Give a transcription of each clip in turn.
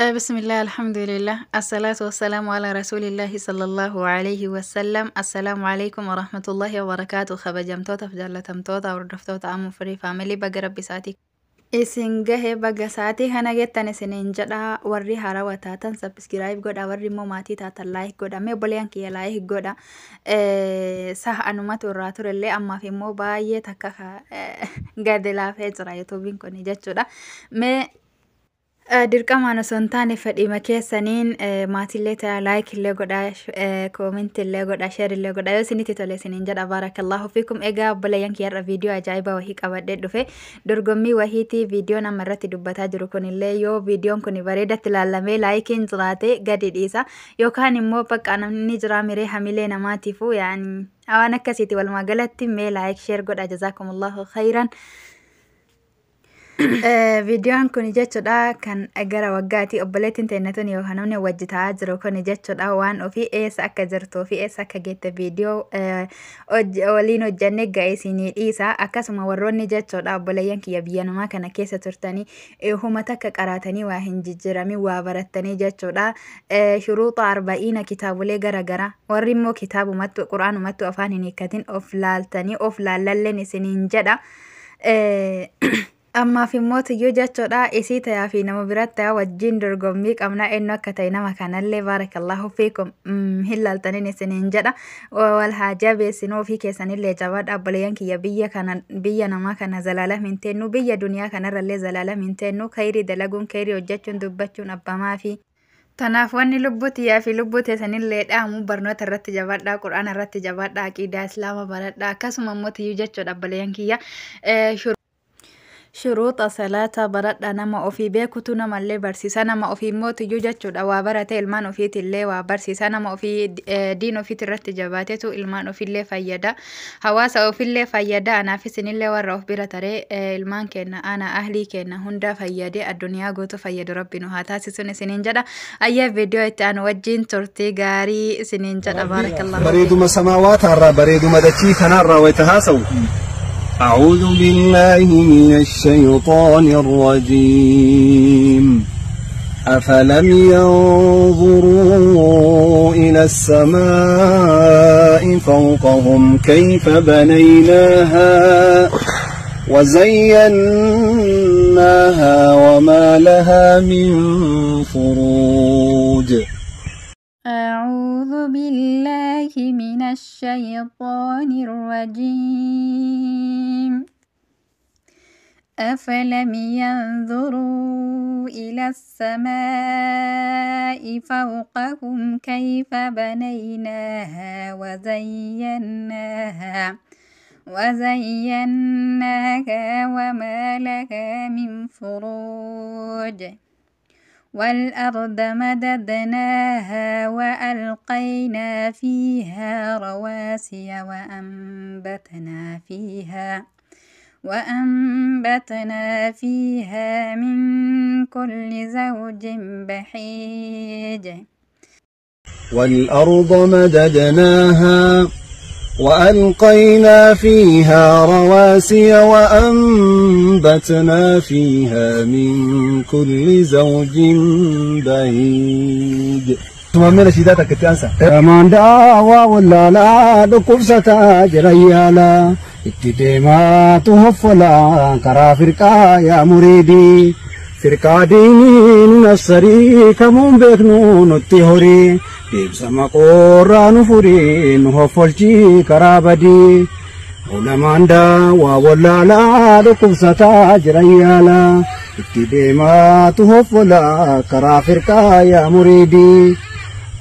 بسم الله الحمد لله الصلاة والسلام على رسول الله صلى الله عليه وسلم. السلام عليكم ورحمة الله وبركاته. خبجمتوتا فجالتمتوتا وردفتوتا أمو فري فاميلي بقى ربي ساتي isin gahe baga saati kana gettan isinin jedha warri harawa taatan subscribe godha warri immoo maatii taatan like godha mee boleyan kiyya like godha sah anumatu irraa turellee ammaaf immoo baay'ee takka gadi laafee jira YouTubein kun jechuudha. Mee dirqamaan osoo hin taane fedhima keessaniin maatillee ta'aa like illee godhaa comment illee godhaa share illee godhaa yoo isinitti tole isiniin jedha barakallahu fiikum. Egaa obboleeyyan kiyyarra viidiyoo ajaa'ibaa wahii qabadhee dhufe dorgommii wahiitii viidiyoon amma irratti dubbataa jiru kunillee yoo viidiyoon kun bareedatti ilaalamee laayikiin jiraate gadi dhiisa yookaan immoo bakka namni jira miree hamilee namaatiifuu yaani waan akkasiiti walumaa galatti mee like share godhaa jazaakumullahu khayran. Viidiyoon kun jechuudha kan gara waggaati obboleettiin teennatuun yookaan namni wajjitaa jiru kun jechuudha waan ofii eessa akka jirtuu fi eessa akka geette viidiyoo waliin hojjannee ga'ee isinii dhiisa. Akkasuma warroonni jechuudha obboleeyyan kiyya biyya namaa kana keessa turtanii humata akka qaraatanii waa hin jijjiiramin waa barattanii jechuudha shuruuxa arba'iina kitaabolee garagara warri immoo kitaabumattu quraanumatti afaan hin hiikkatin of laaltanii of laallalleen isiniin jedha. Amma fimmoota yoo jechuudha isii ta'aa fi nama biratti wajjin dorgommii qabna eenyu akka ta'e nama kanallee barakallahu fiikum hin laaltaniin isiniin jedha wal haa jabeessinuu fi keessanillee jabaadha obboleeyyan kiyya biyya namaa kana zalaalam hin teennu biyya duniyaa kanarrallee zalaalam hin teennu khayrii dalaguun khayrii hojjechuun dubbachuun abbamaa fi tanaaf wanni lubbuuti yaa fi lubbuu teessanillee dhaamu barnoota irratti jabaadhaa quraana irratti jabaadhaa aqiidaa islaama baradhaa akkasuma immoo tiyyuu jechuudha obboleeyyan kiyya shuruuxa salaata baradha nama ofii beekutu namallee barsiisa nama ofii immoo tiyyuu jechuudha waa barate ilmaan ofiitillee waa barsiisa nama ofii diin ofiit irratti jabaatetu ilmaan ofiillee fayyada hawaasa ofiillee fayyada anaaf isinillee warra of bira taree ilmaan kenna ana ahlii kenna hunda fayyade addunyaa guutuu fayyadu rabbi nu haa taasisuun isiniin jedha. Ayyaa viidiyoo itti aanu wajjin turtii gaarii isiniin jedha barakallahu. bareeduma samaawaata irraa bareeduma dachii kanarraa wayita haasawu. أعوذ بالله من الشيطان الرجيم أفلم ينظروا إلى السماء فوقهم كيف بنيناها وزيناها وما لها من فروج. أعوذ بالله من الشيطان الرجيم أفلم ينظروا إلى السماء فوقهم كيف بنيناها وزيناها وما لها من فروج. والأرض مددناها وألقينا فيها رواسي وأنبتنا فيها من كل زوج بهيج. والأرض مددناها وألقينا فيها رواسي وأنبتنا فيها من كل زوج بهيج. ثم شداتك تنسى من دعوى ولا لا لقبسة جريالا اتدما تهفلا كرا فرقا يا مريدي فرقا ديني نصري كمون بيكنو نتهوري Ibsama qorraanu furiin hoffolchii karaa badii ulamaanda waa wallaalaa dhukkubsataa jiran yaala itti deemaatu hoffolaa karaa firqaa yaa muriidii.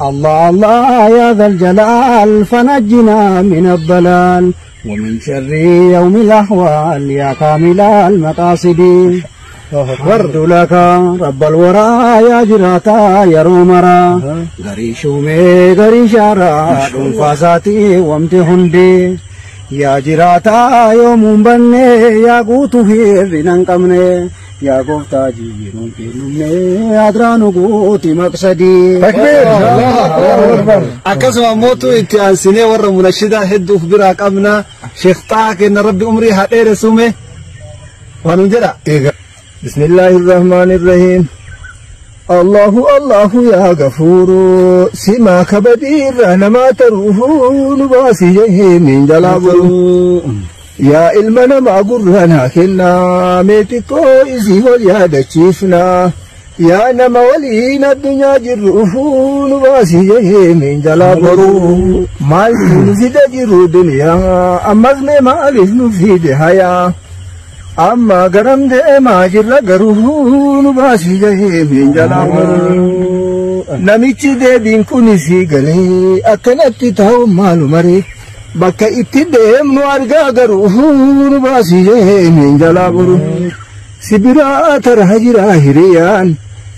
Allah Allah yaa dhal jalaal fanajjinaa min abbalaal ومن شر يوم الأحوال يا كامل المقاصد. ورد لك رب الورى يا جراتا يا رومرا غري شومي غري شارا فاساتي وامتهندي يا جراتا يوم بني يا قوتو هيرنان قمني يا قوتا جيرون كنمني أدرانو قوتي مقصدي. تكبير الله أكبر. أكسما موتو انتي أنسيني ورى منشدة هدو خبرا قمنا شيخ طاق إن ربي أمري هاتير سومي وننجرا. بسم الله الرحمن الرحيم الله الله يا غفور سما كبدير أنا ما تروح نباسي من جلابه يا إلمنا ما قرنا كنا ميتكو إزي واليادة شيفنا يا نما ولينا الدنيا جروفون باسي من جلابه ما ينزد جرو دنيا أما زمي ما ألف نفيد هيا أما قرم دي ما جر قروفون باسي من جلابه نميتي دي دين كوني سيقلي أكنت تهو مالو مري بكا ابتدام نوارقا قروفون باسي من جلابه سبرا ترهجرا هريان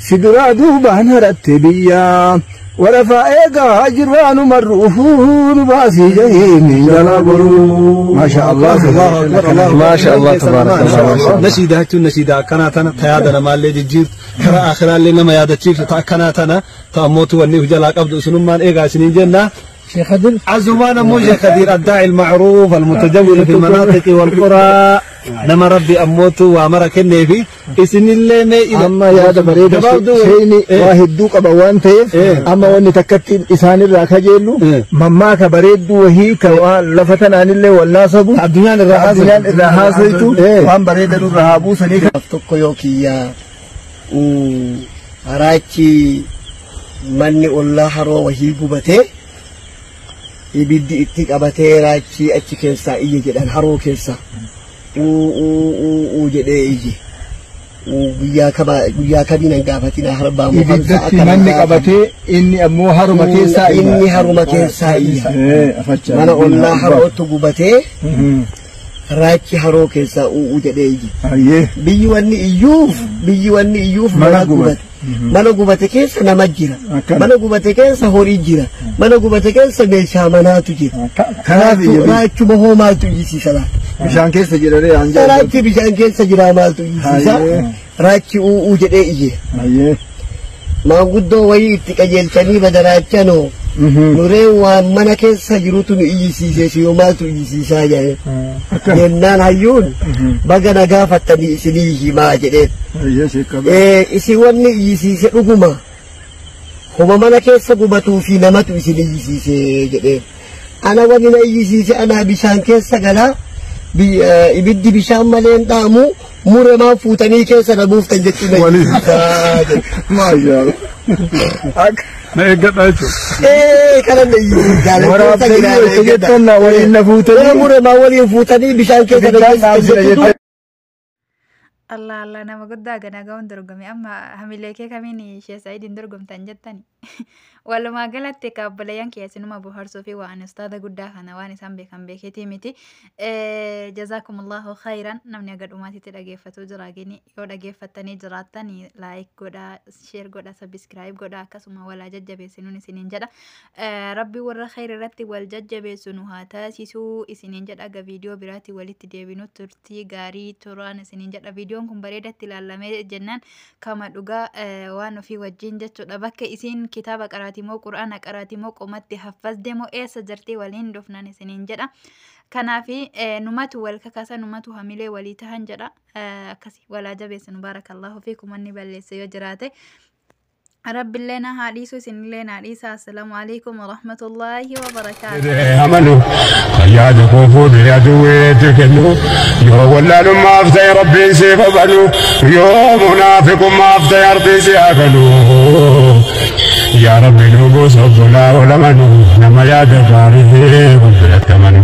سدرا دوبان رتبيا ورفع إيقا أجران مروفون باسي جهيم جلابرو ما شاء الله ما شاء الله تبارك الله نشيدة نشيدة كانتنا تيادنا ما اللي جيت ترى آخر اللي نما يادا تشيف كانتنا تأموت والنيه جلاك أبدو سنمان إيقا سنين جنة شيخ خدر عزوانا موجه خدير الداعي المعروف المتجول في المناطق والقرى نما ربي أموتو وأمرك النبي إسن الله ما أما يا دبريد شيني واحد دوك أبوان تيف أما واني تكتين إسان الراكا جيلو مما كبريد وهي كوان لفتن عن الله والناسبو الدنيا الرهاسيتو وان بريد الرهابو سنيك tokko yookiyaa haraachi manni ollaa haroo wahii gubatee ibiddi itti qabatee raachi achi keessaa iyye jedhan haroo keessa jedhee iyye guyyaa kamiin gaafatina harbaa ibiddatti manni qabatee inni ammoo haruma keessaa inni haruma keessaa iyye mana ollaa harootu gubatee raachi haroo keessaa jedhee iyye biyyi wanni iyyuuf mana gubate keessa nama jira mana gubate keessa horii jira mana gubate keessa meeshaa manaatu jira kanaaf raachuma hoo maaltu iyyisiisa bishaan keessa jiraree raachi bishaan keessa jira maaltu iyyisiisa raachi jedhee iyye maanguddoo wayii itti qajeelchanii badaraachanoo nuree waan mana keessa jirutu nu iyyisiisee siyoo maaltu iyyisiisaa jedhee jennaan hayyuun baga na gaafattanii isinii himaa jedheen isin wanni iyyisiise dhuguma homa mana keessa gubatuu fi namatu isin iyyisiisee jedheen ana wanni na iyyisiise anaa bishaan keessa galaa ibiddi bishaan malee hin dhaamu mure maan fuutanii keessa na buuftan jechuudha ما يقطع شو كلام نيجي وراء وين نفوتني مره ما ولي فوتني بشان كده الله الله nama guddaa ganaagawan dorgome amma hamileekee kamiin shee Sa'iidin dorgomtan jettani walumaa galatti kaabbalayyan keessanuma bohaarsuu fi waan ustaada guddaa kana waan isaan beekan beeketii miti jazaakumullahu khayran namni aga dhumaatitti dhageeffatu jira gini yoo dhageeffattanii jiraattan laayik godha sheer godha sabiskiraayib godha akkasuma walaa jajjabeessinuun isiniin jedha rabbi warra khayri irratti wal jajjabeessu nu haa taasisuu isiniin jedha aga viidiyoo biraatti walitti deebinu turtii gaarii turaan isiniin jedha viidiyoo kun bareedatti ilaalamee jennaan kama dhugaa waan ofii wajjin jechuudha bakka isiin kitaaba qaraatii moo quraana qaraatii moo qomatti haffazde moo eessa jirtee waliin dhufnan isiniin jedha kanaafi numatu wal kakasa numatu hamilee walii tahan jedha akkasi walaa jabeessu baarakallahu fiikum wanni balleesse yoo jiraate رب لنا حديث سن لنا حديث السلام عليكم ورحمة الله وبركاته عملوا خياد خوفو بيدوي تكنو يو ولا ما افتى ربي سيف بلو يو منافق ما افتى ربي سياكلو يا ربي نوبو صبنا ولمنو نما يا دفاري وبلك منو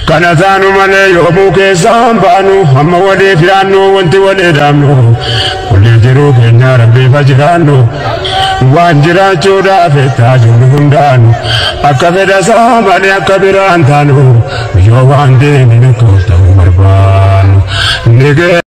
كان ثانو ملي يومو كيسان بانو اما ولي فلانو وانت ولي دامنو كل جروك ان ربي فجرانو وانجرا جودا فتاجو هندانو اكبر سامن اكبر انتانو يو واندي نكوتو مربانو نيجي